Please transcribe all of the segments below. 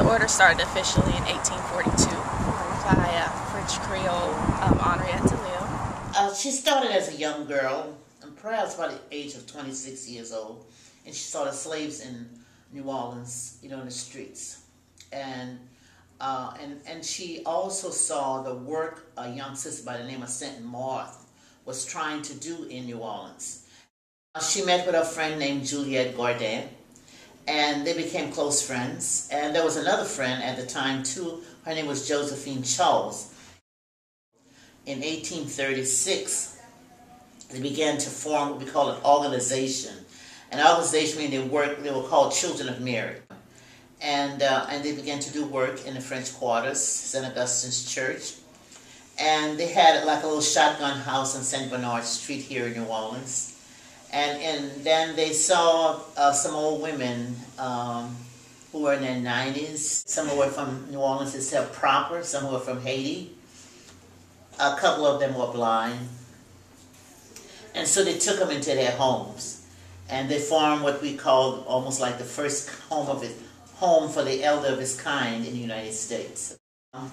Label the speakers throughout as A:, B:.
A: order started officially in 1842 by French Creole Henriette Leo.
B: She started as a young girl, and perhaps by the age of 26 years old, and she saw the slaves in New Orleans, in the streets. And she also saw the work a young sister by the name of Saint Marthe was trying to do in New Orleans. She met with a friend named Juliette Gordin, and they became close friends. And there was another friend at the time too. Her name was Josephine Charles. In 1836, they began to form what we call an organization. An organization meaning they were called Children of Mary. And they began to do work in the French Quarters, St. Augustine's Church. And they had like a little shotgun house on St. Bernard Street here in New Orleans. And then they saw some old women who were in their 90s. Some were from New Orleans itself proper, some were from Haiti. A couple of them were blind. And so they took them into their homes. And they formed what we call almost like the first home for the elder of his kind in the United States.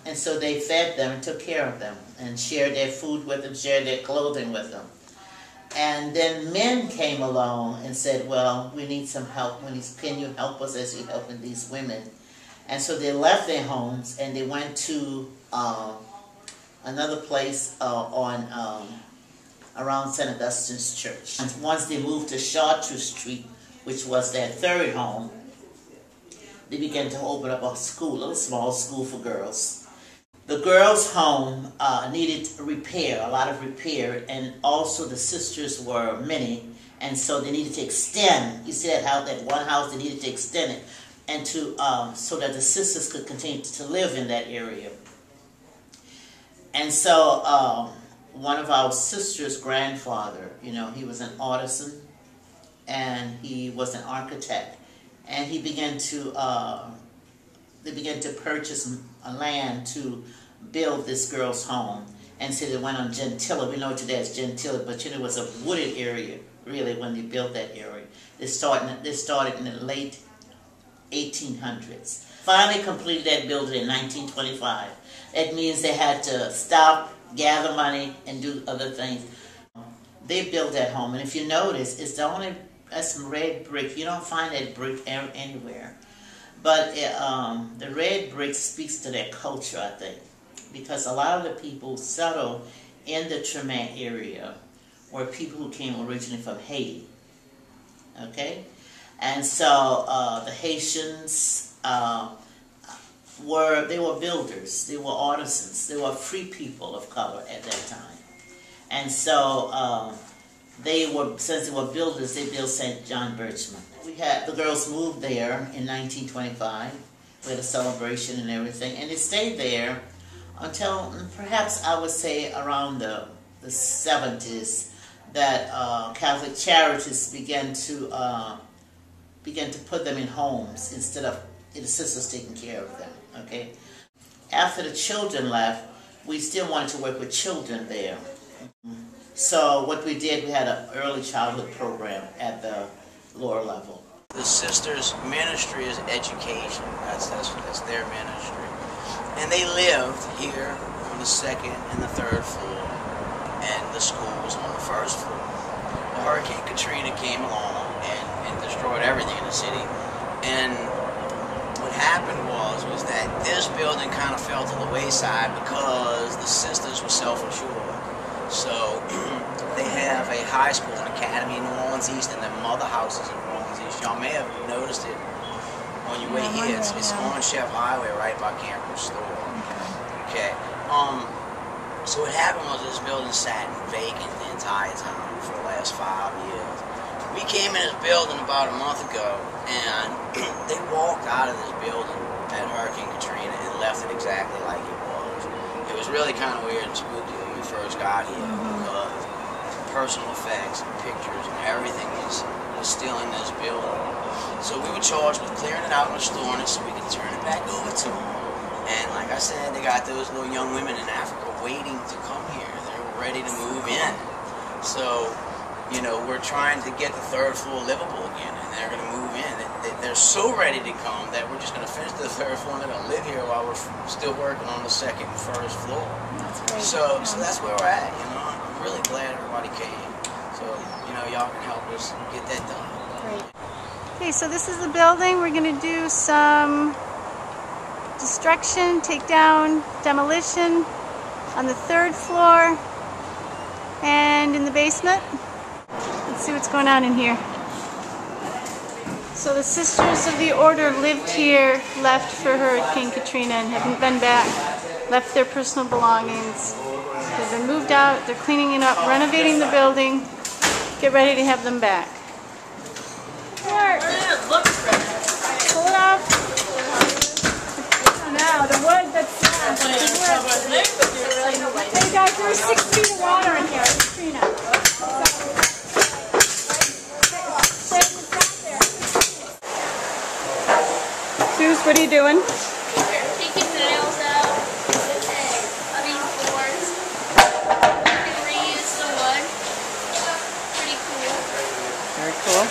B: And so they fed them and took care of them and shared their food with them, shared their clothing with them. And then men came along and said, well, we need some help. Can you help us as you're helping these women? And so they left their homes and they went to another place around St. Augustine's Church. And once they moved to Chartres Street, which was their third home, they began to open up a school, a little small school for girls. The girls' home needed repair, a lot of repair, and also the sisters were many, and so they needed to extend. You see that house, that one house, they needed to extend it, and so that the sisters could continue to live in that area. And so one of our sisters' grandfather, he was an artisan, and he was an architect. And he began to, they began to purchase a land to build this girl's home. And so they went on Gentilly. We know it today as Gentilly, but it was a wooded area, really, when they built that area. They started in the late 1800s. Finally completed that building in 1925. That means they had to stop, gather money, and do other things. They built that home, and if you notice, it's the only that's some red brick. You don't find that brick anywhere. But the red brick speaks to their culture, I think. Because a lot of the people settled in the Tremont area were people who came originally from Haiti. Okay? And so the Haitians were builders. They were artisans. They were free people of color at that time. And so since they were builders, they built St. John Berchmans. The girls moved there in 1925. We had a celebration and everything, and they stayed there until perhaps I would say around the 70s that Catholic Charities began to put them in homes instead of the sisters taking care of them. Okay. After the children left, we still wanted to work with children there. So what we did, we had an early childhood program at the lower level.
C: The sisters' ministry is education. That's their ministry. And they lived here on the second and the third floor, and the school was on the first floor. Hurricane Katrina came along and destroyed everything in the city. And what happened was that this building kind of fell to the wayside because the sisters were self-insured. So they have a high school, an academy in New Orleans East, and then mother houses in New Orleans East. Y'all may have noticed it on your way here. It's on Chef Highway right by Campbell's store. Okay. So what happened was this building sat vacant the entire time for the last 5 years. We came in this building about a month ago, and they walked out of this building at Hurricane Katrina and left it exactly like it was. It was really kind of weird and spooky when we first got here because personal effects and pictures and everything was still in this building. So we were charged with clearing it out and restoring it so we could turn it back over to them. And like I said, they got those little young women in Africa waiting to come here. They were ready to move in. So you know, we're trying to get the third floor livable again, and they're going to move in. They're so ready to come that we're just going to finish the third floor and they're going to live here while we're still working on the second and first floor.
A: That's great.
C: So that's where we're at, you know. I'm really glad everybody came. So, you know, y'all can help us get that done.
A: Great.
D: Okay, so this is the building. We're going to do some destruction, takedown, demolition on the third floor and in the basement. Let's see what's going on in here. So the Sisters of the Order lived here, left for Hurricane Katrina and haven't been back, left their personal belongings. They've been moved out, they're cleaning it up, renovating the building, get ready to have them back. Pull it up. Now, the wood that's hey guys, there's 6 feet of water in here, Katrina. Suze, what are you doing?
E: Taking the nails out, cutting boards. You can reuse the wood. Pretty cool.
D: Very cool.